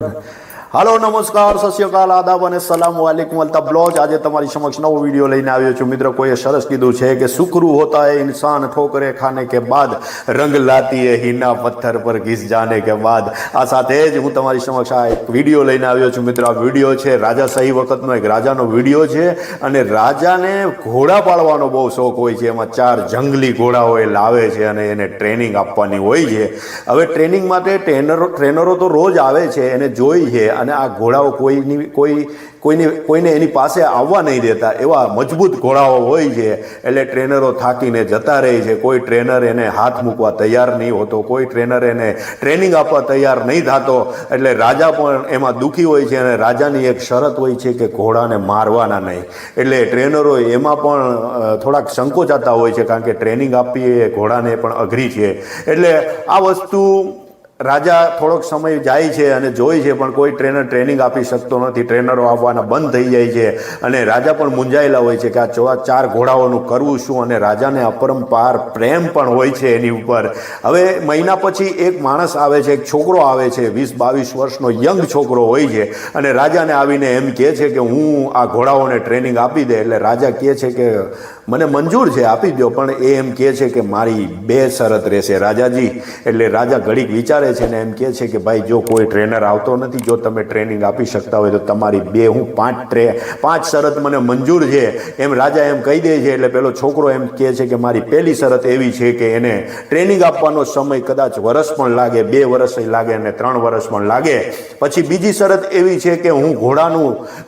Hello नमस्कार सत श्री अकाल आदाब અને સલામ વાલેકુમ અલ્તબ્લોજ। આજે તમારી સમક્ષ નવો વિડીયો લઈને આવ્યો છું। મિત્રો, કોઈએ સરસ કીધું છે કે સુખરૂ હોતા है इंसान ठोकरे खाने के बाद, रंग लाती है हीना पत्थर पर घिस जाने के बाद। આ સાથે જ હું તમારી સમક્ષ આ એક વિડીયો લઈને આવ્યો છું। મિત્રો, આ વિડીયો છે રાજાશાહી વખતનો એક રાજાનો વિડીયો છે અને રાજાને ઘોડા પાળવાનો બહુ શોખ હોય છે। એમાં 4 જંગલી ઘોડાઓ એ લાવે છે અને એને ટ્રેનિંગ આપવાની હોય છે। હવે ટ્રેનિંગ માટે ટ્રેનરો તો રોજ આવે છે, એને જોઈ છે અને આ ઘોડાઓ કોઈને એની પાસે આવવા નહીં દેતા, એવા મજબૂત ઘોડાઓ હોય છે। એટલે ટ્રેનરો થાકીને જતા રહે છે। કોઈ ટ્રેનર એને હાથ મૂકવા તૈયાર નહીં હોતો, કોઈ ટ્રેનર એને ટ્રેનિંગ આપવા તૈયાર નહીં થતો। એટલે રાજા પણ એમાં દુઃખી હોય છે અને રાજાની એક શરત હોય છે કે ઘોડાને મારવાના નહીં। એટલે ટ્રેનરો એમાં પણ થોડાક સંકોચાતા હોય છે, કારણ કે ટ્રેનિંગ આપવી એ ઘોડાને પણ અઘરી છે। એટલે આ વસ્તુ રાજા થોડોક સમય જાય છે અને જોઈ છે, પણ કોઈ ટ્રેનર ટ્રેનિંગ આપી શકતો નથી। ટ્રેનરો આવવાના બંધ થઈ જાય છે અને રાજા પણ મૂંઝાયેલા હોય છે કે આ 4 ઘોડાઓનું કરવું શું। અને રાજાને અપરંપાર પ્રેમ પણ હોય છે એની ઉપર। હવે મહિના પછી એક માણસ આવે છે, એક છોકરો આવે છે, 20-22 વર્ષનો યંગ છોકરો હોય છે અને રાજાને આવીને એમ કહે છે કે હું આ ઘોડાઓને ટ્રેનિંગ આપી દે। એટલે રાજા કહે છે કે મને મંજૂર છે, આપી દો, પણ એ એમ કહે છે કે મારી 2 શરત રહેશે રાજાજી। એટલે રાજા ઘડીક વિચારે છે ને એમ કહે છે કે ભાઈ, જો કોઈ ટ્રેનર આવતો નથી, જો તમે ટ્રેનિંગ આપી શકતા હોય તો તમારી 5 શરત મને મંજૂર છે, એમ રાજા એમ કહી દે છે। એટલે પેલો છોકરો એમ કહે છે કે મારી પહેલી શરત એવી છે કે એને ટ્રેનિંગ આપવાનો સમય કદાચ વર્ષ પણ લાગે, 2 વર્ષ લાગે અને 3 વર્ષ પણ લાગે। પછી બીજી શરત એવી છે કે હું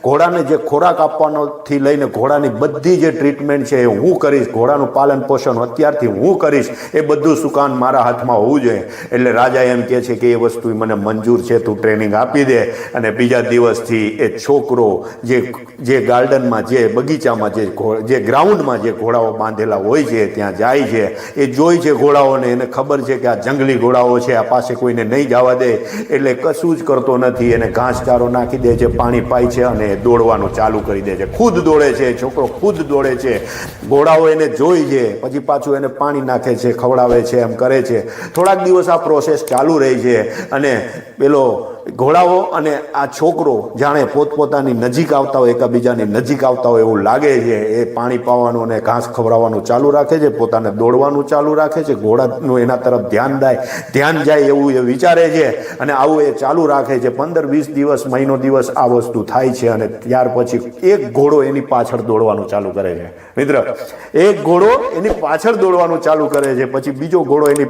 ઘોડાને જે ખોરાક આપવાનોથી લઈને ઘોડાની બધી જે ટ્રીટમેન્ટ છે એ હું કરીશ, ઘોડાનું પાલન પોષણ અત્યારથી હું કરીશ, એ બધું સુકાન મારા હાથમાં હોવું જોઈએ। એટલે રાજા એમ કહે છે કે એ વસ્તુ મને મંજૂર છે, તું ટ્રેનિંગ આપી દે। અને બીજા દિવસથી એ છોકરો જે ગાર્ડનમાં, જે બગીચામાં, જે ગ્રાઉન્ડમાં જે ઘોડાઓ બાંધેલા હોય છે ત્યાં જાય છે। એ જોઈ છે ઘોડાઓને, એને ખબર છે કે આ જંગલી ઘોડાઓ છે, આ પાસે કોઈને નહીં જવા દે, એટલે કશું જ કરતો નથી। એને ઘાસચારો નાખી દે છે, પાણી પાય છે અને દોડવાનું ચાલુ કરી દે છે। ખુદ દોડે છે છોકરો, ખુદ દોડે છે। ઘોડાઓ એને જોઈ છે, પછી પાછું એને પાણી નાખે છે, ખવડાવે છે, એમ કરે છે। થોડાક દિવસ આ પ્રોસેસ ચાલુ રહી છે અને પેલો ઘોડાઓ અને આ છોકરો જાણે પોતપોતાની નજીક આવતા હોય, એકબીજાની નજીક આવતા હોય એવું લાગે છે। એ પાણી પાવાનું અને ઘાસ ખવડાવવાનું ચાલુ રાખે છે, પોતાને દોડવાનું ચાલુ રાખે છે, ઘોડાનું એના તરફ ધ્યાન જાય એવું એ વિચારે છે અને આવું એ ચાલુ રાખે છે। 15-20 દિવસ, મહિનો દિવસ આ વસ્તુ થાય છે અને ત્યાર પછી એક ઘોડો એની પાછળ દોડવાનું ચાલુ કરે છે। મિત્ર, એક ઘોડો એની પાછળ દોડવાનું ચાલુ કરે છે, પછી બીજો ઘોડો એની